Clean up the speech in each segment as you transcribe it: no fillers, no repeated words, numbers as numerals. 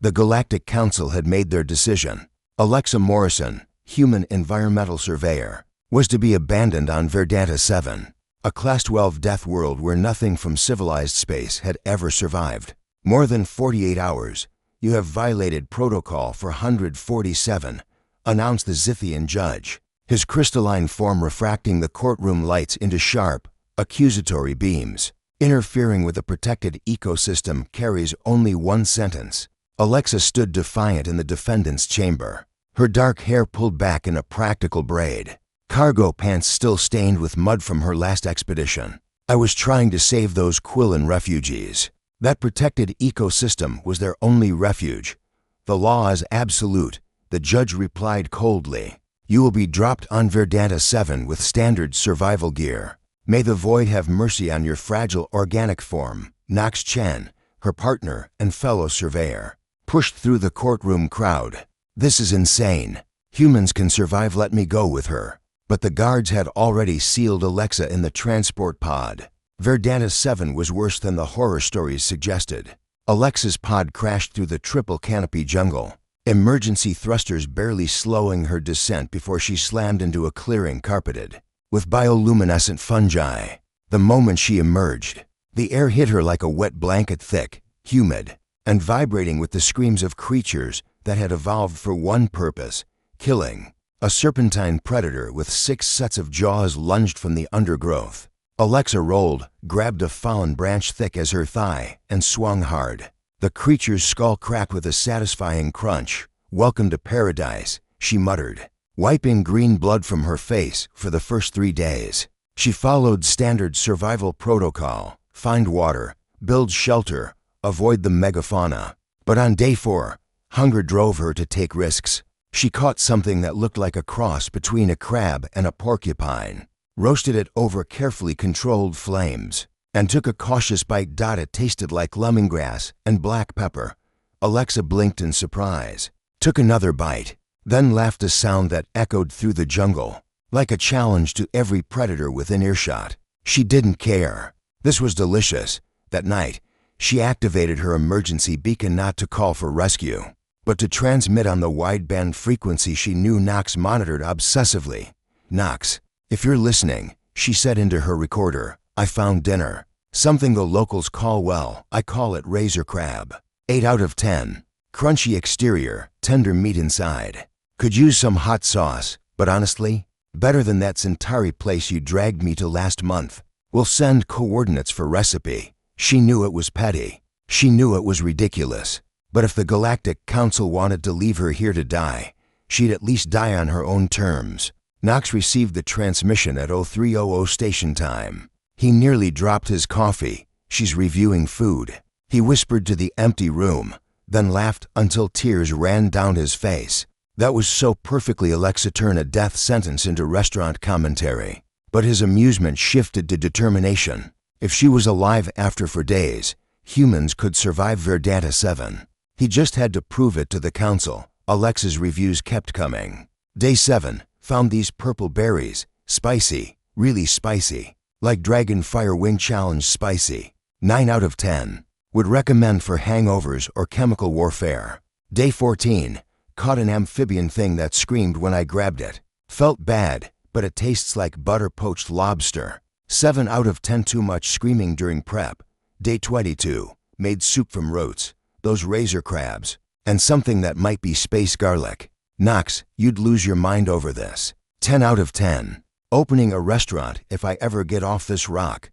The Galactic Council had made their decision. Alexa Morrison, human environmental surveyor, was to be abandoned on Verdanta 7, a Class 12 death world where nothing from civilized space had ever survived. More than 48 hours. You have violated protocol for 147, announced the Zithian judge, his crystalline form refracting the courtroom lights into sharp, accusatory beams. Interfering with a protected ecosystem carries only one sentence. Alexa stood defiant in the defendant's chamber, her dark hair pulled back in a practical braid, cargo pants still stained with mud from her last expedition. I was trying to save those Quillan refugees. That protected ecosystem was their only refuge. The law is absolute, the judge replied coldly. You will be dropped on Verdanta 7 with standard survival gear. May the void have mercy on your fragile organic form. Knox Chen, her partner and fellow surveyor, pushed through the courtroom crowd. This is insane. Humans can survive, let me go with her. But the guards had already sealed Alexa in the transport pod. Verdanta 7 was worse than the horror stories suggested. Alexa's pod crashed through the triple canopy jungle, emergency thrusters barely slowing her descent before she slammed into a clearing carpeted with bioluminescent fungi. The moment she emerged, the air hit her like a wet blanket, thick, humid, and vibrating with the screams of creatures that had evolved for one purpose: killing. A serpentine predator with 6 sets of jaws lunged from the undergrowth. Alexa rolled, grabbed a fallen branch thick as her thigh, and swung hard. The creature's skull cracked with a satisfying crunch. Welcome to paradise, she muttered, wiping green blood from her face. For the first 3 days, she followed standard survival protocol: find water, build shelter, avoid the megafauna. But on day 4, hunger drove her to take risks. She caught something that looked like a cross between a crab and a porcupine, roasted it over carefully controlled flames, and took a cautious bite. It tasted like lemongrass and black pepper. Alexa blinked in surprise, took another bite, then laughed, a sound that echoed through the jungle, like a challenge to every predator within earshot. She didn't care. This was delicious. That night, she activated her emergency beacon not to call for rescue, but to transmit on the wideband frequency she knew Knox monitored obsessively. Knox, if you're listening, she said into her recorder, I found dinner. Something the locals call, well, I call it razor crab. 8 out of 10. Crunchy exterior, tender meat inside. Could use some hot sauce, but honestly, better than that Centauri place you dragged me to last month. We'll send coordinates for recipe. She knew it was petty. She knew it was ridiculous. But if the Galactic Council wanted to leave her here to die, she'd at least die on her own terms. Knox received the transmission at 0300 station time. He nearly dropped his coffee. She's reviewing food. He whispered to the empty room, then laughed until tears ran down his face. That was so perfectly Alexa turn a death sentence into restaurant commentary. But his amusement shifted to determination. If she was alive after 4 days, humans could survive Verdanta 7. He just had to prove it to the council. Alexa's reviews kept coming. Day 7, found these purple berries. Spicy, really spicy. Like Dragon Fire Wing Challenge spicy. 9 out of 10. Would recommend for hangovers or chemical warfare. Day 14, caught an amphibian thing that screamed when I grabbed it. Felt bad, but it tastes like butter poached lobster. 7 out of 10. Too much screaming during prep. Day 22, made soup from roots, those razor crabs, and something that might be space garlic. Knox, you'd lose your mind over this. 10 out of 10. Opening a restaurant if I ever get off this rock.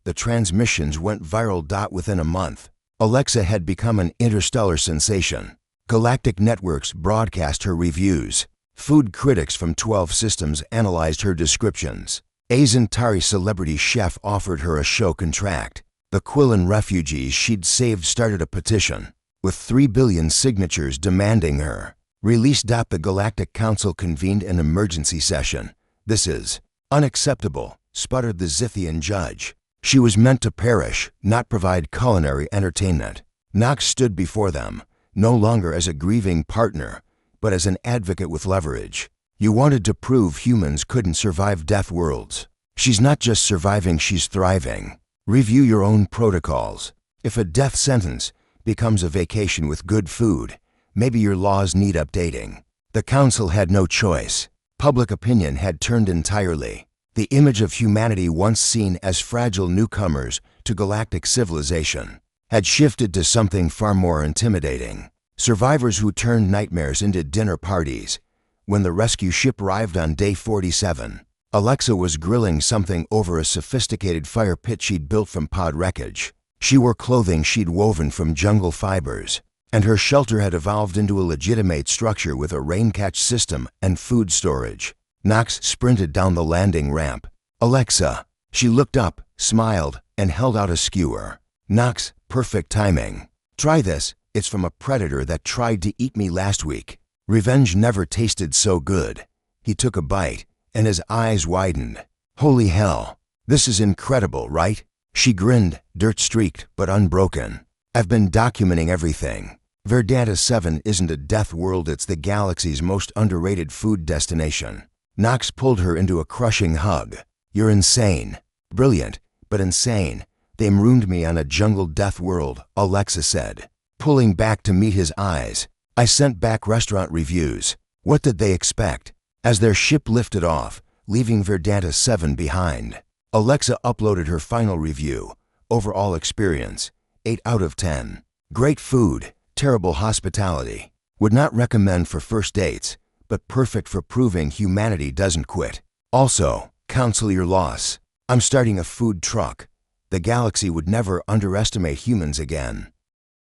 The transmissions went viral. Within a month, Alexa had become an interstellar sensation. Galactic networks broadcast her reviews. Food critics from 12 systems analyzed her descriptions. A Centauri celebrity chef offered her a show contract. The Quillan refugees she'd saved started a petition, with 3 billion signatures demanding her release. The Galactic Council convened an emergency session. This is unacceptable, sputtered the Zithian judge. She was meant to perish, not provide culinary entertainment. Knox stood before them, no longer as a grieving partner, but as an advocate with leverage. You wanted to prove humans couldn't survive death worlds. She's not just surviving, she's thriving. Review your own protocols. If a death sentence becomes a vacation with good food, maybe your laws need updating. The council had no choice. Public opinion had turned entirely. The image of humanity once seen as fragile newcomers to galactic civilization had shifted to something far more intimidating. Survivors who turned nightmares into dinner parties. When the rescue ship arrived on day 47, Alexa was grilling something over a sophisticated fire pit she'd built from pod wreckage. She wore clothing she'd woven from jungle fibers, and her shelter had evolved into a legitimate structure with a rain-catch system and food storage. Knox sprinted down the landing ramp. "Alexa." She looked up, smiled, and held out a skewer. "Knox, perfect timing. Try this. It's from a predator that tried to eat me last week. Revenge never tasted so good." He took a bite, and his eyes widened. "Holy hell. This is incredible, right?" She grinned, dirt-streaked but unbroken. "I've been documenting everything. Verdanta 7 isn't a death world, it's the galaxy's most underrated food destination." Knox pulled her into a crushing hug. "You're insane." "Brilliant, but insane. They marooned me on a jungle death world," Alexa said, pulling back to meet his eyes. "I sent back restaurant reviews. What did they expect?" As their ship lifted off, leaving Verdanta 7 behind, Alexa uploaded her final review. Overall experience, 8 out of 10. Great food, terrible hospitality. Would not recommend for first dates, but perfect for proving humanity doesn't quit. Also, counsel your loss. I'm starting a food truck. The galaxy would never underestimate humans again.